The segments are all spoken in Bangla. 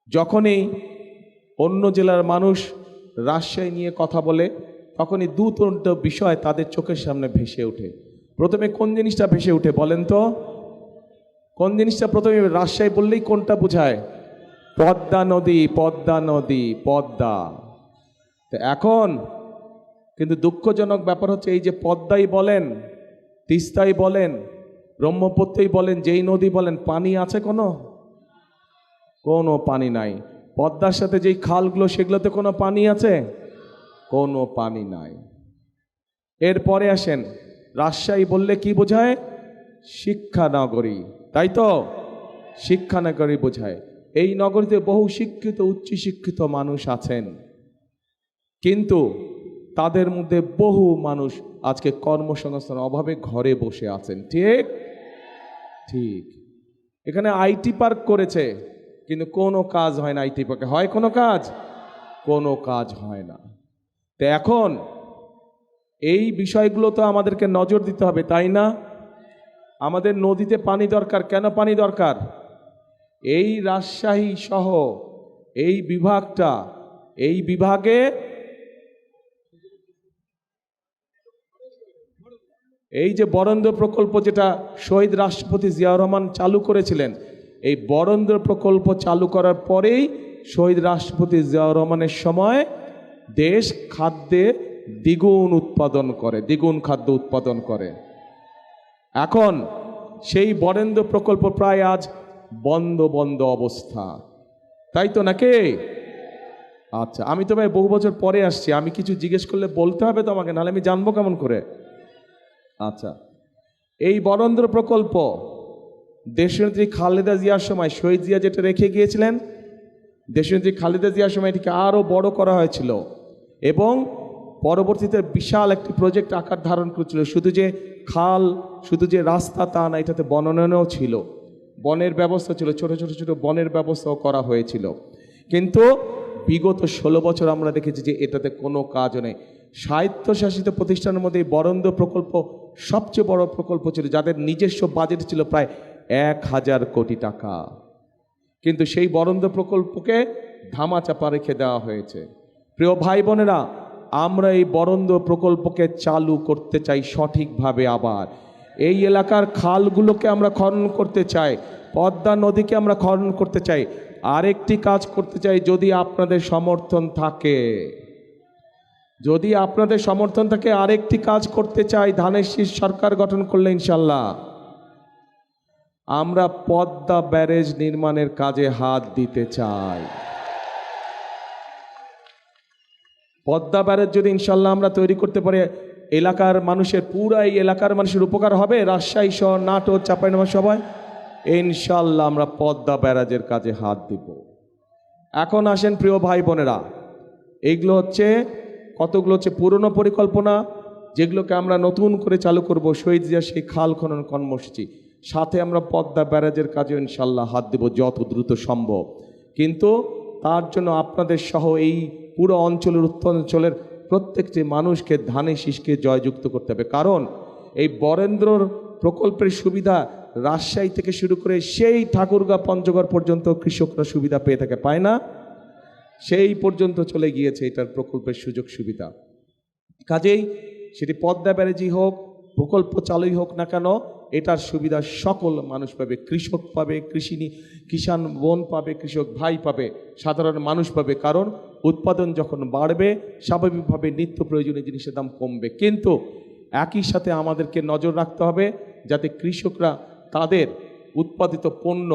যখনই অন্য জেলার মানুষ রাজশাহী নিয়ে কথা বলে তখনই দু তিনটা বিষয় তাদের চোখের সামনে ভেসে ওঠে। প্রথমে কোন জিনিসটা ভেসে ওঠে বলেন তো? কোন জিনিসটা প্রথমে রাজশাহী বললেই কোনটা বোঝায়? পদ্মা নদী, পদ্মা নদী, পদ্মা। তো এখন কিন্তু দুঃখজনক ব্যাপার হচ্ছে, এই যে পদ্মাই বলেন, তিস্তাই বলেন, ব্রহ্মপুত্রই বলেন, যেই নদী বলেন, পানি আছে কোনো পানি নাই। পদ্মার সাথে যেই খালগুলো সেগুলোতে কোনো পানি আছে? কোনো পানি নাই। এরপরে আসেন, রাজশাহী বললে কি বোঝায়? শিক্ষানগরী, তাই তো? শিক্ষানগরী বোঝায়। এই নগরীতে বহু শিক্ষিত উচ্চ শিক্ষিত মানুষ আছেন, কিন্তু তাদের মধ্যে বহু মানুষ আজকে কর্মসংস্থান অভাবে ঘরে বসে আছেন। ঠিক ঠিক এখানে আইটি পার্ক করেছে, কিন্তু কোনো কাজ হয় না। আইটি পার্কে হয় কোনো কাজ? কোনো কাজ হয় না। তো এখন এই বিষয়গুলো তো আমাদেরকে নজর দিতে হবে, তাই না? আমাদের নদীতে পানি দরকার। কেন পানি দরকার? এই রাজশাহী সহ এই বিভাগটা, এই বিভাগে এই যে বরেন্দ্র প্রকল্প, যেটা শহীদ রাষ্ট্রপতি জিয়াউর রহমান চালু করেছিলেন, এই বরেন্দ্র প্রকল্প চালু করার পরেই শহীদ রাষ্ট্রপতি জিয়াউর রহমানের সময় দেশ খাদ্যে দ্বিগুণ উৎপাদন করে, দ্বিগুণ খাদ্য উৎপাদন করে। এখন সেই বরেন্দ্র প্রকল্প প্রায় আজ বন্ধ বন্ধ অবস্থা, তাই তো নাকি? আচ্ছা, আমি তো ভাই বহু বছর পরে আসছি, আমি কিছু জিজ্ঞেস করলে বলতে হবে তো আমাকে, নাহলে আমি জানবো কেমন করে? আচ্ছা, এই বরেন্দ্র প্রকল্প দেশনেত্রী খালেদা জিয়ার সময় শহীদ জিয়া যেটা রেখে গিয়েছিলেন, দেশনেত্রী খালেদা জিয়ার সময় এটিকে আরও বড় করা হয়েছিল এবং পরবর্তীতে বিশাল একটি প্রজেক্ট আকার ধারণ করেছিল। শুধু যে খাল, শুধু যে রাস্তা তা না, এটাতে বনায়নও ছিল, বনের ব্যবস্থা ছিল, ছোট ছোট ছোট বনের ব্যবস্থাও করা হয়েছিল। কিন্তু বিগত 16 বছর আমরা দেখেছি যে এটাতে কোনো কাজও নেই। স্বায়ত্তশাসিত প্রতিষ্ঠানের মধ্যে এই বরেন্দ্র প্রকল্প সবচেয়ে বড় প্রকল্প ছিল, যাদের নিজস্ব বাজেট ছিল প্রায় 1000 কোটি টাকা। কিন্তু সেই বরেন্দ্র প্রকল্পকে ধামাচাপা রেখে দেওয়া হয়েছে। প্রিয় ভাই বোনেরা, আমরা এই বরেন্দ্র প্রকল্পকে চালু করতে চাই সঠিকভাবে। আবার এই এলাকার খালগুলোকে আমরা খনন করতে চাই, পদ্মা নদীকে আমরা খনন করতে চাই। আরেকটি কাজ করতে চাই, যদি আপনাদের সমর্থন থাকে, যদি আপনাদের সমর্থন থাকে, আরেকটি কাজ করতে চাই। ধানের শীষ সরকার গঠন করলে ইনশাল্লাহ আমরা পদ্মা ব্যারেজ নির্মাণের কাজে হাত দিতে চাই। পদ্মা ব্যারেজ যদি ইনশাল্লাহ আমরা তৈরি করতে পারি, এলাকার মানুষের, পুরা এই এলাকার মানুষের উপকার হবে। রাজশাহী সহ নাটোর, চাঁপাইনবাবগঞ্জ সবাই ইনশাল্লাহ আমরা পদ্মা ব্যারাজের কাজে হাত দিব। এখন আসেন প্রিয় ভাই বোনেরা, এইগুলো হচ্ছে কতগুলো হচ্ছে পুরনো পরিকল্পনা, যেগুলোকে আমরা নতুন করে চালু করব। শহীদ জিয়া সেই খাল খনন কর্মসূচি, সাথে আমরা পদ্মা ব্যারাজের কাজে ইনশাল্লাহ হাত দেব যত দ্রুত সম্ভব। কিন্তু তার জন্য আপনাদের সহ এই পুরো অঞ্চলের, উত্তরাঞ্চলের প্রত্যেকটি মানুষকে ধানের শীষকে জয়যুক্ত করতে হবে। কারণ এই বরেন্দ্র প্রকল্পের সুবিধা রাজশাহী থেকে শুরু করে সেই ঠাকুরগাঁ পঞ্চগড় পর্যন্ত কৃষকরা সুবিধা পেয়ে থাকে, পায় না? সেই পর্যন্ত চলে গিয়েছে এটার প্রকল্পের সুযোগ সুবিধা। কাজেই সেটি পদ্মা ব্যারেজই হোক, প্রকল্প চালুই হোক না কেন, এটার সুবিধা সকল মানুষ পাবে। কৃষক পাবে, কিষাণ বোন পাবে, কৃষক ভাই পাবে, সাধারণ মানুষ পাবে। কারণ উৎপাদন যখন বাড়বে, স্বাভাবিকভাবে নিত্য প্রয়োজনীয় জিনিসের দাম কমবে। কিন্তু একই সাথে আমাদেরকে নজর রাখতে হবে যাতে কৃষকরা তাদের উৎপাদিত পণ্য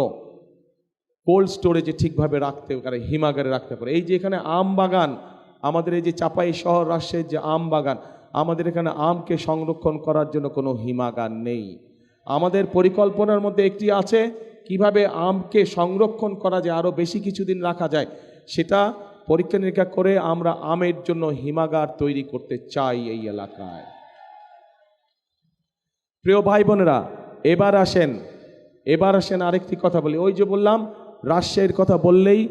কোল্ড স্টোরেজে ঠিকভাবে রাখতে পারে, হিমাগারে রাখতে পারে। এই যে এখানে আম বাগান, আমাদের এই যে চাপাই শহর রাজশাহীর যে আম বাগান, আমাদের এখানে আমকে সংরক্ষণ করার জন্য কোনো হিমাগার নেই। আমাদের পরিকল্পনার মধ্যে একটি আছে কিভাবে আমকে সংরক্ষণ করা যায়, আরও বেশি কিছুদিন রাখা যায়, সেটা পরীক্ষা নিরীক্ষা করে আমরা আমের জন্য হিমাগার তৈরি করতে চাই এই এলাকায়। প্রিয় ভাই বোনেরা, এবার আসেন আরেকটি কথা বলি। ওই যে বললাম, রাজশাহীর কথা বললেই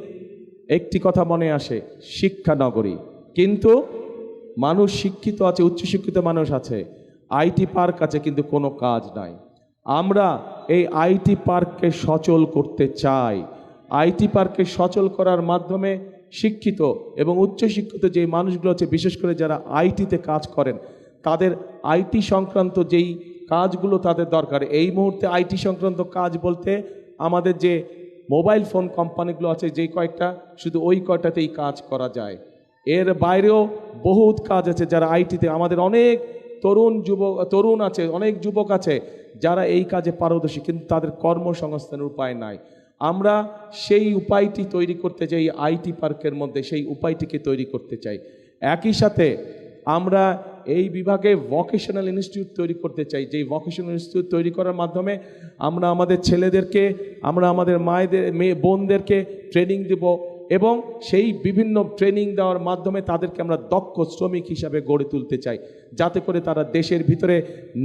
একটি কথা মনে আসে, শিক্ষানগরী। কিন্তু মানুষ শিক্ষিত আছে, উচ্চশিক্ষিত মানুষ আছে, আইটি পার্ক আছে, কিন্তু কোনো কাজ নাই। আমরা এই আইটি পার্ককে সচল করতে চাই। আইটি পার্ককে সচল করার মাধ্যমে শিক্ষিত এবং উচ্চশিক্ষিত যে মানুষগুলো আছে, বিশেষ করে যারা আইটিতে কাজ করেন, তাদের আইটি সংক্রান্ত যেই কাজগুলো তাদের দরকার, এই মুহূর্তে আইটি সংক্রান্ত কাজ বলতে আমাদের যে মোবাইল ফোন কোম্পানিগুলো আছে, যেই কয়েকটা, শুধু ওই কয়টাতেই কাজ করা যায়। এর বাইরেও বহুত কাজ আছে যারা আইটিতে, আমাদের অনেক তরুণ আছে, অনেক যুবক আছে যারা এই কাজে পারদর্শী, কিন্তু তাদের কর্মসংস্থানের উপায় নাই। আমরা সেই উপায়টি তৈরি করতে চাই, আইটি পার্কের মধ্যে সেই উপায়টিকে তৈরি করতে চাই। একই সাথে আমরা এই বিভাগে ভোকেশনাল ইনস্টিটিউট তৈরি করতে চাই, যেই ভোকেশনাল ইনস্টিটিউট তৈরি করার মাধ্যমে আমরা আমাদের ছেলেদেরকে, আমরা আমাদের বোনদেরকে ট্রেনিং দেব, এবং সেই বিভিন্ন ট্রেনিং দেওয়ার মাধ্যমে তাদেরকে আমরা দক্ষ শ্রমিক হিসাবে গড়ে তুলতে চাই, যাতে করে তারা দেশের ভিতরে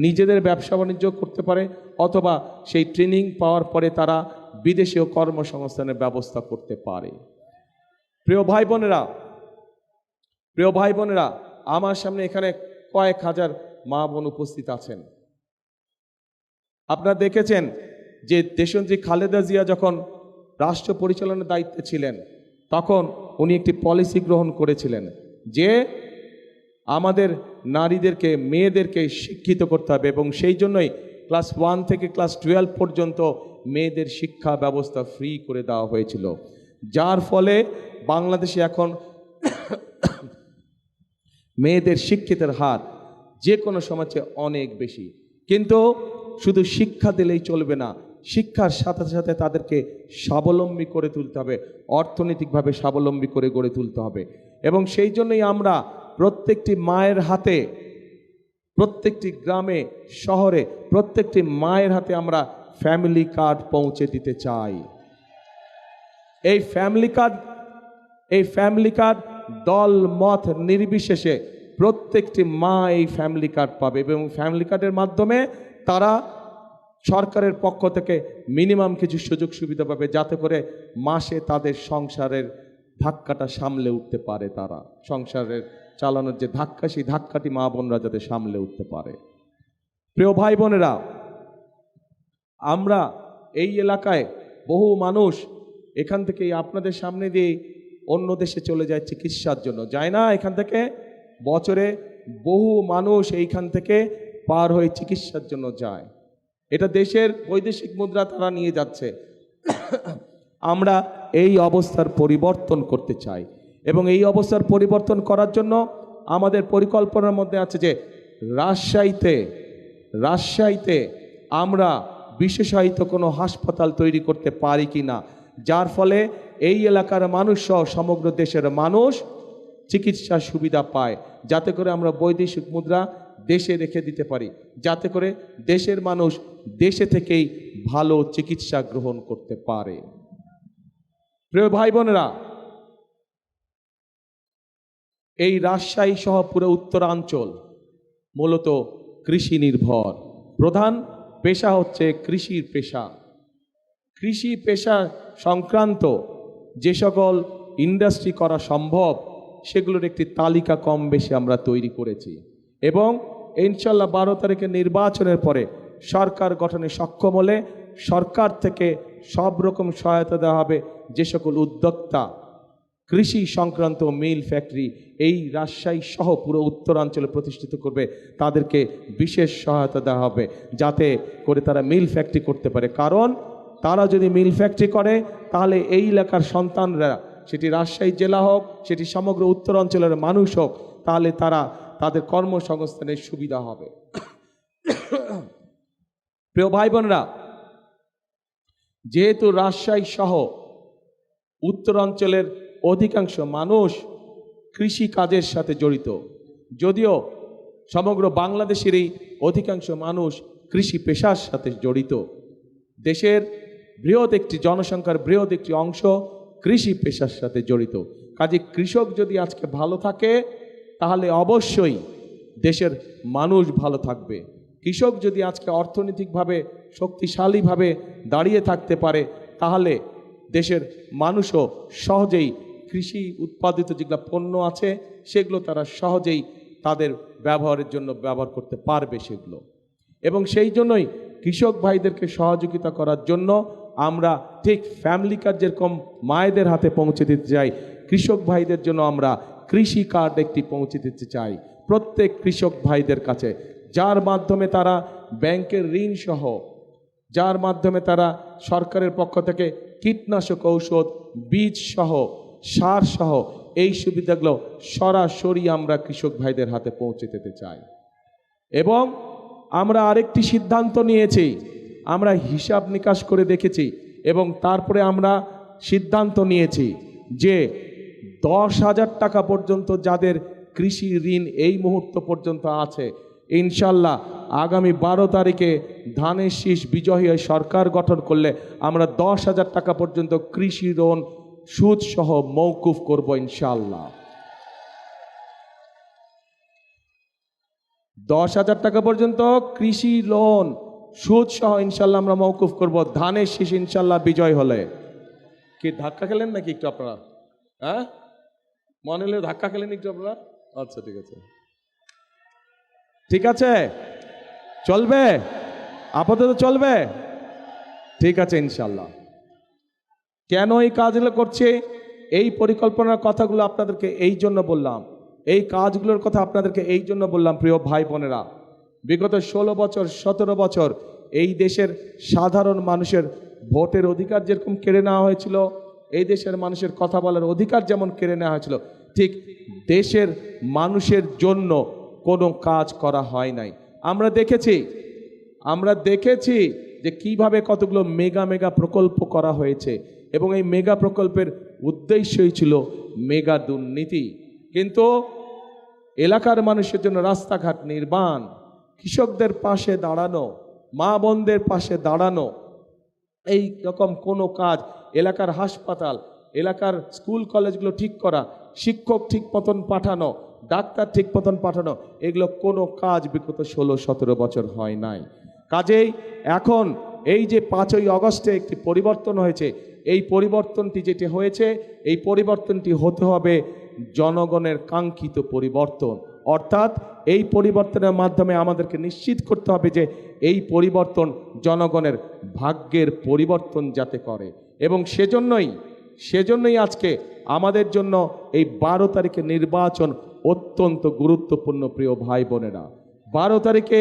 নিজেদের ব্যবসা বাণিজ্য করতে পারে, অথবা সেই ট্রেনিং পাওয়ার পরে তারা বিদেশেও কর্মসংস্থানের ব্যবস্থা করতে পারে। প্রিয় ভাই বোনেরা, আমার সামনে এখানে কয়েক হাজার মা বোন উপস্থিত আছেন। আপনারা দেখেছেন যে দেশনেত্রী খালেদা জিয়া যখন রাষ্ট্র পরিচালনার দায়িত্বে ছিলেন, তখন উনি একটি পলিসি গ্রহণ করেছিলেন যে আমাদের নারীদেরকে, মেয়েদেরকে শিক্ষিত করতে হবে, এবং সেই জন্যই ক্লাস 1 থেকে ক্লাস 12 পর্যন্ত মেয়েদের শিক্ষা ব্যবস্থা ফ্রি করে দেওয়া হয়েছিল, যার ফলে বাংলাদেশে এখন মেয়েদের শিক্ষিতের হার যে কোনো সমাজে অনেক বেশি। কিন্তু শুধু শিক্ষা দিলেই চলবে না, শিক্ষার সাথে সাথে তাদেরকে স্বাবলম্বী করে তুলতে হবে, অর্থনৈতিকভাবে স্বাবলম্বী করে গড়ে তুলতে হবে। এবং সেই জন্যই আমরা প্রত্যেকটি মায়ের হাতে, প্রত্যেকটি গ্রামে শহরে প্রত্যেকটি মায়ের হাতে আমরা ফ্যামিলি কার্ড পৌঁছে দিতে চাই। এই ফ্যামিলি কার্ড দল মত নির্বিশেষে প্রত্যেকটি মা এই ফ্যামিলি কার্ড পাবে, এবং ফ্যামিলি কার্ডের মাধ্যমে তারা সরকারের পক্ষ থেকে মিনিমাম কিছু সুযোগ সুবিধা পাবে, যাতে করে মাসে তাদের সংসারের ধাক্কাটা সামলে উঠতে পারে, তারা সংসারের চালানোর যে ধাক্কা, সেই ধাক্কাটি মা বোনরা যাতে সামলে উঠতে পারে। প্রিয় ভাই বোনেরা, আমরা এই এলাকায় বহু মানুষ এখান থেকে আপনাদের সামনে দিয়ে অন্য দেশে চলে যায় চিকিৎসার জন্য, যায় না? এখান থেকে বছরে বহু মানুষ এইখান থেকে পার হয়ে চিকিৎসার জন্য যায়। এটা দেশের বৈদেশিক মুদ্রা তারা নিয়ে যাচ্ছে। আমরা এই অবস্থার পরিবর্তন করতে চাই, এবং এই অবস্থার পরিবর্তন করার জন্য আমাদের পরিকল্পনার মধ্যে আছে যে রাজশাহীতে আমরা বিশেষায়িত কোনো হাসপাতাল তৈরি করতে পারি কি না, যার ফলে এই এলাকার মানুষ সহ সমগ্র দেশের মানুষ চিকিৎসা সুবিধা পায়, যাতে করে আমরা বৈদেশিক মুদ্রা দেশে রেখে দিতে পারি, যাতে করে দেশের মানুষ দেশে থেকেই ভালো চিকিৎসা গ্রহণ করতে পারে। প্রিয় ভাই বোনেরা, এই রাজশাহী সহ পুরো উত্তরাঞ্চল মূলত কৃষি নির্ভর। প্রধান পেশা হচ্ছে কৃষির পেশা। কৃষি পেশা সংক্রান্ত যে সকল ইন্ডাস্ট্রি করা সম্ভব, সেগুলোর একটি তালিকা কম বেশি আমরা তৈরি করেছি, এবং ইনশাল্লাহ 12 তারিখে নির্বাচনের পরে সরকার গঠনে সক্ষম হলে সরকার থেকে সব রকম সহায়তা দেওয়া হবে। যে সকল উদ্যোক্তা কৃষি সংক্রান্ত মিল ফ্যাক্টরি এই রাজশাহী সহ পুরো উত্তরাঞ্চলে প্রতিষ্ঠিত করবে, তাদেরকে বিশেষ সহায়তা দেওয়া হবে, যাতে করে তারা মিল ফ্যাক্টরি করতে পারে। কারণ তারা যদি মিল ফ্যাক্টরি করে, তাহলে এই এলাকার সন্তানরা, সেটি রাজশাহী জেলা হোক, সেটি সমগ্র উত্তরাঞ্চলের মানুষ হোক, তাহলে তাদের কর্মসংস্থানের সুবিধা হবে। প্রিয় ভাই বোনেরা, যেহেতু রাজশাহী সহ উত্তরাঞ্চলের অধিকাংশ মানুষ কৃষি কাজের সাথে জড়িত, যদিও সমগ্র বাংলাদেশেরই অধিকাংশ মানুষ কৃষি পেশার সাথে জড়িত, দেশের জনসংখ্যার বৃহৎ একটি অংশ কৃষি পেশার সাথে জড়িত। কাজে কৃষক যদি আজকে ভালো থাকে, তাহলে অবশ্যই দেশের মানুষ ভালো থাকবে। কৃষক যদি আজকে অর্থনৈতিকভাবে শক্তিশালীভাবে দাঁড়িয়ে থাকতে পারে, তাহলে দেশের মানুষও সহজেই কৃষি উৎপাদিত যেগুলো পণ্য আছে, সেগুলো তারা সহজেই তাদের ব্যবহারের জন্য ব্যবহার করতে পারবে সেগুলো। এবং সেই জন্যই কৃষক ভাইদেরকে সহযোগিতা করার জন্য আমরা ঠিক ফ্যামিলি কার্ড যেরকম মায়েদের হাতে পৌঁছে দিতে চাই, কৃষক ভাইদের জন্য আমরা কৃষি কার্ড একটি পৌঁছে দিতে চাই প্রত্যেক কৃষক ভাইদের কাছে, যার মাধ্যমে তারা ব্যাংকের ঋণ সহ, যার মাধ্যমে তারা সরকারের পক্ষ থেকে কীটনাশক ঔষধ, বীজ সহ, সার সহ এই সুবিধাগুলো সরাসরি আমরা কৃষক ভাইদের হাতে পৌঁছে দিতে চাই। এবং আমরা আরেকটি সিদ্ধান্ত নিয়েছি, আমরা হিসাব নিকাশ করে দেখেছি এবং তারপরে আমরা সিদ্ধান্ত নিয়েছি যে 10,000 টাকা পর্যন্ত যাদের কৃষি ঋণ এই মুহূর্ত পর্যন্ত আছে, ইনশাল্লাহ আগামী 12 তারিখে ধানের শীষ বিজয়ী হয়ে সরকার গঠন করলে আমরা 10,000 টাকা পর্যন্ত কৃষি ঋণ সুদ সহ মওকুফ করব ইনশাল্লাহ। 10,000 টাকা পর্যন্ত কৃষি লোন সুদ সহ ইনশাল্লাহ আমরা মওকুফ করব ধানের শীষ ইনশাল্লাহ বিজয় হলে। কি ধাক্কা খেলেন নাকি একটু আপনারা? হ্যাঁ, মনে হলে ধাক্কা খেলেন একটু আপনারা? আচ্ছা, ঠিক আছে, ঠিক আছে, চলবে, আপাতত চলবে, ঠিক আছে ইনশাল্লাহ। কেন এই কাজগুলো করছে, এই পরিকল্পনার কথাগুলো আপনাদেরকে এই জন্য বললাম, এই কাজগুলোর কথা আপনাদেরকে এই জন্য বললাম প্রিয় ভাই বোনেরা। বিগত 16 বছর 17 বছর এই দেশের সাধারণ মানুষের ভোটের অধিকার যেরকম কেড়ে নেওয়া হয়েছিল, এই দেশের মানুষের কথা বলার অধিকার যেমন কেড়ে নেওয়া হয়েছিল, ঠিক দেশের মানুষের জন্য কোনো কাজ করা হয় নাই। আমরা দেখেছি যে কিভাবে কতগুলো মেগা প্রকল্প করা হয়েছে এবং এই মেগা প্রকল্পের উদ্দেশ্যই ছিল মেগা দুর্নীতি। কিন্তু এলাকার মানুষের জন্য রাস্তাঘাট নির্মাণ, কৃষকদের পাশে দাঁড়ানো, মা বোনদের পাশে দাঁড়ানো, এই রকম কোনো কাজ, এলাকার হাসপাতাল, এলাকার স্কুল কলেজগুলো ঠিক করা, শিক্ষক ঠিক মতন পাঠানো, ডাক্তার ঠিক মতন পাঠানো, এগুলো কোনো কাজ বিগত 16-17 বছর হয় নাই। কাজেই এখন এই যে 5ই আগস্টে একটি পরিবর্তন হয়েছে, এই পরিবর্তনটি যেটি হয়েছে, এই পরিবর্তনটি হতে হবে জনগণের কাঙ্ক্ষিত পরিবর্তন। অর্থাৎ এই পরিবর্তনের মাধ্যমে আমাদেরকে নিশ্চিত করতে হবে যে এই পরিবর্তন জনগণের ভাগ্যের পরিবর্তন যাতে করে। এবং সেজন্যই আজকে আমাদের জন্য এই 12 তারিখে নির্বাচন অত্যন্ত গুরুত্বপূর্ণ প্রিয় ভাই বোনেরা। 12 তারিখে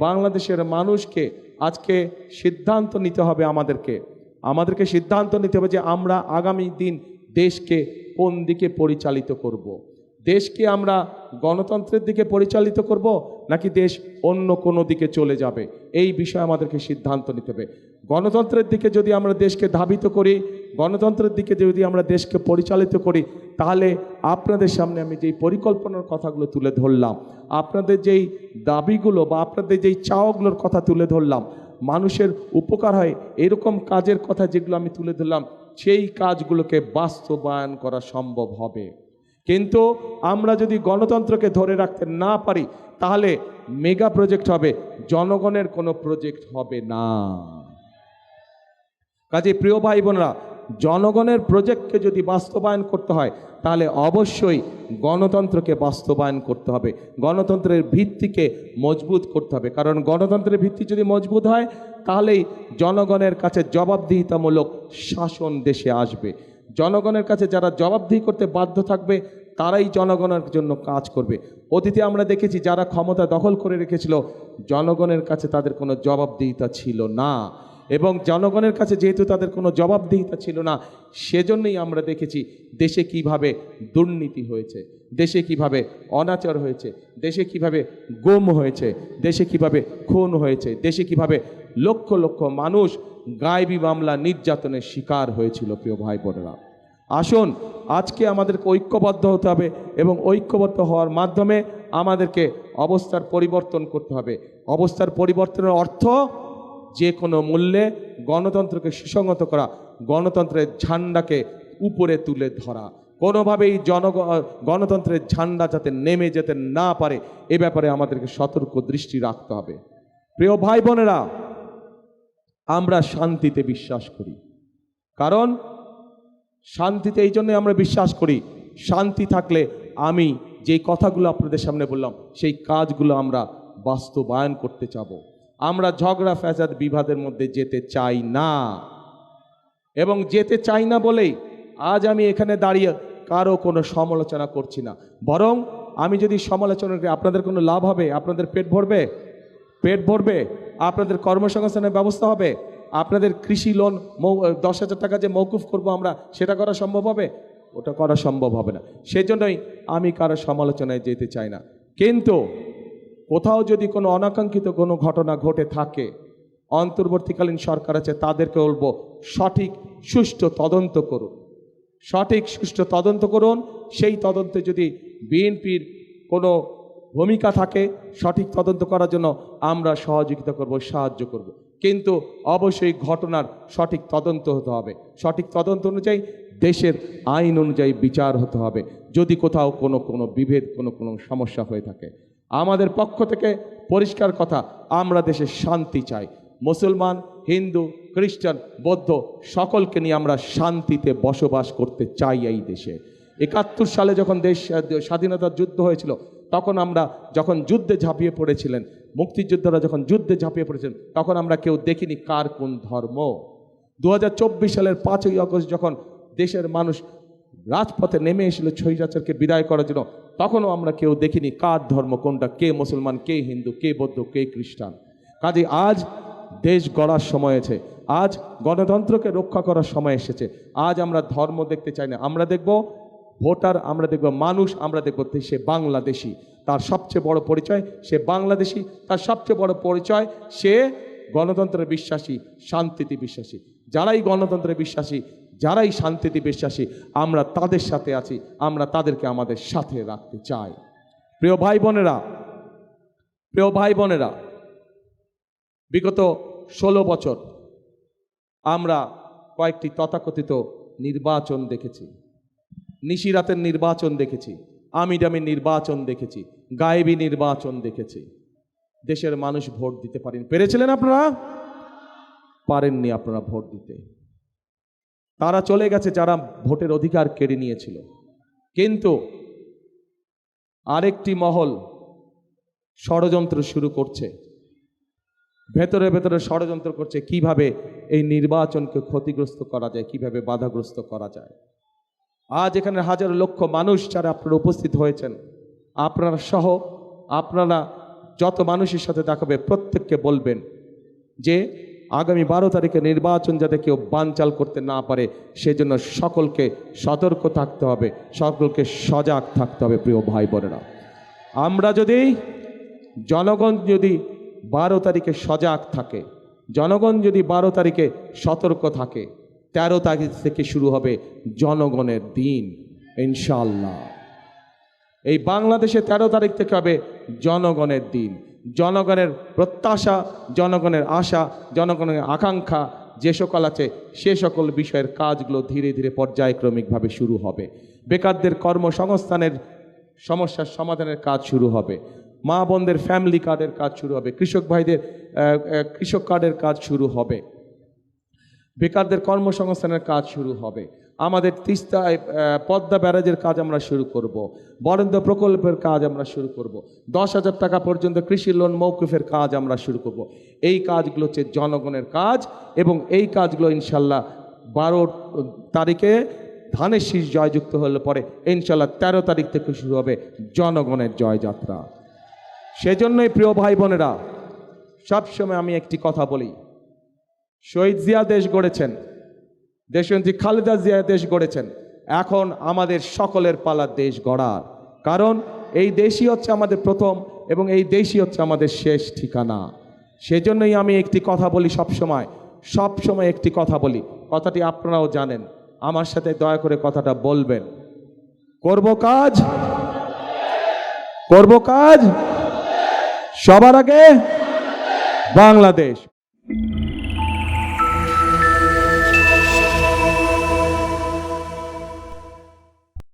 বাংলাদেশের মানুষকে আজকে সিদ্ধান্ত নিতে হবে, আমাদেরকে সিদ্ধান্ত নিতে হবে যে আমরা আগামী দিন দেশকে কোন দিকে পরিচালিত করব। দেশকে আমরা গণতন্ত্রের দিকে পরিচালিত করব নাকি দেশ অন্য কোনো দিকে চলে যাবে, এই বিষয়ে আমাদেরকে সিদ্ধান্ত নিতে হবে। গণতন্ত্রের দিকে যদি আমরা দেশকে ধাবিত করি, গণতন্ত্রের দিকে যদি আমরা দেশকে পরিচালিত করি, তাহলে আপনাদের সামনে আমি যেই পরিকল্পনার কথাগুলো তুলে ধরলাম, আপনাদের যেই দাবিগুলো বা আপনাদের যেই চাওয়াগুলোর কথা তুলে ধরলাম, মানুষের উপকার হয় এরকম কাজের কথা যেগুলো আমি তুলে ধরলাম, সেই কাজগুলোকে বাস্তবায়ন করা সম্ভব হবে। কিন্তু আমরা যদি গণতন্ত্রকে ধরে রাখতে না পারি, তাহলে মেগা প্রজেক্ট হবে, জনগণের কোনো প্রজেক্ট হবে না। কাজে প্রিয় ভাই বোনেরা, জনগণের প্রজেক্টকে যদি বাস্তবায়ন করতে হয়, তাহলে অবশ্যই গণতন্ত্রকে বাস্তবায়ন করতে হবে, গণতন্ত্রের ভিত্তিকে মজবুত করতে হবে। কারণ গণতন্ত্রের ভিত্তি যদি মজবুত হয়, তাহলেই জনগণের কাছে জবাবদিহিতামূলক শাসন দেশে আসবে। জনগণের কাছে যারা জবাবদিহি করতে বাধ্য থাকবে, তারাই জনগণের জন্য কাজ করবে। অতীতে আমরা দেখেছি যারা ক্ষমতা দখল করে রেখেছিল, জনগণের কাছে তাদের কোনো জবাবদিহিতা ছিল না, এবং জনগণের কাছে যেহেতু তাদের কোনো জবাবদিহিতা ছিল না, সেজন্যই আমরা দেখেছি দেশে কিভাবে দুর্নীতি হয়েছে, দেশে কিভাবে অনাচার হয়েছে, দেশে কিভাবে গুম হয়েছে, দেশে কিভাবে খুন হয়েছে, দেশে কিভাবে লক্ষ লক্ষ মানুষ গায়েবী মামলা নির্যাতনের শিকার হয়েছিল। প্রিয় ভাই বোনেরা, আসুন আজকে আমাদেরকে ঐক্যবদ্ধ হতে হবে এবং ঐক্যবদ্ধ হওয়ার মাধ্যমে আমাদেরকে অবস্থার পরিবর্তন করতে হবে। অবস্থার পরিবর্তনের অর্থ যে কোনো মূল্যে গণতন্ত্রকে সুসংহত করা, গণতন্ত্রের ঝান্ডাকে উপরে তুলে ধরা, কোনোভাবেই গণতন্ত্রের ঝান্ডা যাতে নেমে যেতে না পারে, এ ব্যাপারে আমাদেরকে সতর্ক দৃষ্টি রাখতে হবে। প্রিয় ভাই বোনেরা, আমরা শান্তিতে বিশ্বাস করি, কারণ শান্তিতে এই জন্যই আমরা বিশ্বাস করি, শান্তি থাকলে আমি যেই কথাগুলো আপনাদের সামনে বললাম সেই কাজগুলো আমরা বাস্তবায়ন করতে চাবো। আমরা ঝগড়া ফ্যাসাদ বিবাদের মধ্যে যেতে চাই না। এবং যেতে চাই না বলেই আজ আমি এখানে দাঁড়িয়ে কারো কোনো সমালোচনা করছি না, বরং আমি যদি সমালোচনা করি আপনাদের কোনো লাভ হবে? আপনাদের পেট ভরবে? পেট ভরবে? আপনাদের কর্মসংস্থানের ব্যবস্থা হবে? আপনাদের কৃষি লোন 10,000 টাকা যে মৌকুফ করব আমরা, সেটা করা সম্ভব হবে? ওটা করা সম্ভব হবে না। সেজন্যই আমি কারো সমালোচনায় যেতে চাই না। কিন্তু কোথাও যদি কোনো অনাকাঙ্ক্ষিত কোনো ঘটনা ঘটে থাকে, অন্তর্বর্তীকালীন সরকার আছে, তাদেরকে বলবো সঠিক সুষ্ঠু তদন্ত করুন, সঠিক সুষ্ঠু তদন্ত করুন। সেই তদন্তে যদি বিএনপির কোনো ভূমিকা থাকে, সঠিক তদন্ত করার জন্য আমরা সহযোগিতা করব, সাহায্য করব। কিন্তু অবশ্যই ঘটনার সঠিক তদন্ত হতে হবে, সঠিক তদন্ত অনুযায়ী দেশের আইন অনুযায়ী বিচার হতে হবে। যদি কোথাও কোনো বিভেদ, কোনো সমস্যা হয়ে থাকে, আমাদের পক্ষ থেকে পরিষ্কার কথা, আমরা দেশে শান্তি চাই। মুসলমান, হিন্দু, খ্রিস্টান, বৌদ্ধ সকলকে নিয়ে আমরা শান্তিতে বসবাস করতে চাই এই দেশে। 71 সালে যখন দেশ স্বাধীনতার যুদ্ধ হয়েছিল, তখন আমরা যখন যুদ্ধে ঝাঁপিয়ে পড়েছিলেন, মুক্তিযোদ্ধারা যখন যুদ্ধে ঝাঁপিয়ে পড়েছিলেন, তখন আমরা কেউ দেখিনি কার কোন ধর্ম। 2024 সালের 5ই আগস্ট যখন দেশের মানুষ রাজপথে নেমে এসেছিল স্বৈরাচারকে বিদায় করার জন্য, তখনও আমরা কেউ দেখিনি কার ধর্ম কোনটা, কে মুসলমান, কে হিন্দু, কে বৌদ্ধ, কে খ্রিস্টান। কাজে আজ দেশ গড়ার সময় আছে, আজ গণতন্ত্রকে রক্ষা করার সময় এসেছে। আজ আমরা ধর্ম দেখতে চাই না, আমরা দেখব ভোটার, আমরা দেখব মানুষ, আমরা দেখব সে বাংলাদেশি, তার সবচেয়ে বড় পরিচয় সে বাংলাদেশি, তার সবচেয়ে বড় পরিচয় সে গণতন্ত্রে বিশ্বাসী, শান্তিতে বিশ্বাসী। যারাই গণতন্ত্রে বিশ্বাসী, যারাই শান্তিতে বিশ্বাসী, আমরা তাদের সাথে আছি, আমরা তাদেরকে আমাদের সাথে রাখতে চাই। প্রিয় ভাই বোনেরা, বিগত 16 বছর আমরা কয়েকটি তথাকথিত নির্বাচন দেখেছি, নিশিরাতের নির্বাচন দেখেছি, আমিডামি নির্বাচন দেখেছি, গায়েবী নির্বাচন দেখেছি। দেশের মানুষ ভোট দিতে পেরেছিলেন আপনারা? পারেননি আপনারা ভোট দিতে। তারা চলে গেছে যারা ভোটের অধিকার কেড়ে নিয়েছিল। কিন্তু আরেকটি মহল ষড়যন্ত্র শুরু করছে, ভেতরে ভেতরে ষড়যন্ত্র করছে কিভাবে এই নির্বাচনকে ক্ষতিগ্রস্ত করা যায়, কিভাবে বাধাগ্রস্ত করা যায়। আজ এখানে হাজার লক্ষ মানুষ যারা আপনারা উপস্থিত হয়েছেন, আপনারা সহ আপনারা যত মানুষের সাথে দেখাবে, প্রত্যেককে বলবেন যে আগামী 12 তারিখে নির্বাচন যাতে কেউ বানচাল করতে না পারে, সেজন্য সকলকে সতর্ক থাকতে হবে, সকলকে সজাগ থাকতে হবে। প্রিয় ভাই বোনেরা, আমরা যদি জনগণ যদি 12 তারিখে সজাগ থাকে, জনগণ যদি 12 তারিখে সতর্ক থাকে, 13 তারিখ থেকে শুরু হবে জনগণের দিন ইনশাআল্লাহ। এই বাংলাদেশে 13 তারিখ থেকে হবে জনগণের দিন। জনগণের প্রত্যাশা, জনগণের আশা, জনগণের আকাঙ্ক্ষা যে সকল আছে, সে সকল বিষয়ের কাজগুলো ধীরে ধীরে পর্যায়ক্রমিকভাবে শুরু হবে। বেকারদের কর্মসংস্থানের সমস্যার সমাধানের কাজ শুরু হবে, মা বোনদের ফ্যামিলি কার্ডের কাজ শুরু হবে, কৃষক ভাইদের কৃষক কার্ডের কাজ শুরু হবে, বেকারদের কর্মসংস্থানের কাজ শুরু হবে। আমাদের তিস্তায় পদ্মা ব্যারাজের কাজ আমরা শুরু করব, বরেন্দ্র প্রকল্পের কাজ আমরা শুরু করব, 10,000 টাকা পর্যন্ত কৃষি লোন মৌকুফের কাজ আমরা শুরু করব। এই কাজগুলো হচ্ছে জনগণের কাজ, এবং এই কাজগুলো ইনশাল্লাহ 12 তারিখে ধানের শীষ জয়যুক্ত হলে পরে ইনশাল্লাহ 13 তারিখ থেকে শুরু হবে জনগণের জয়যাত্রা। সেজন্যই প্রিয় ভাই বোনেরা, সবসময় আমি একটি কথা বলি, শহীদ জিয়া দেশ গড়েছেন, দেশনেত্রী খালেদা জিয়া দেশ গড়েছেন, এখন আমাদের সকলের পালা দেশ গড়ার। কারণ এই দেশই হচ্ছে আমাদের প্রথম, এবং এই দেশই হচ্ছে আমাদের শেষ ঠিকানা। সেজন্যই আমি একটি কথা বলি, সবসময় একটি কথা বলি, কথাটি আপনারাও জানেন, আমার সাথে দয়া করে কথাটা বলবেন। করব কাজ সবার আগে বাংলাদেশ।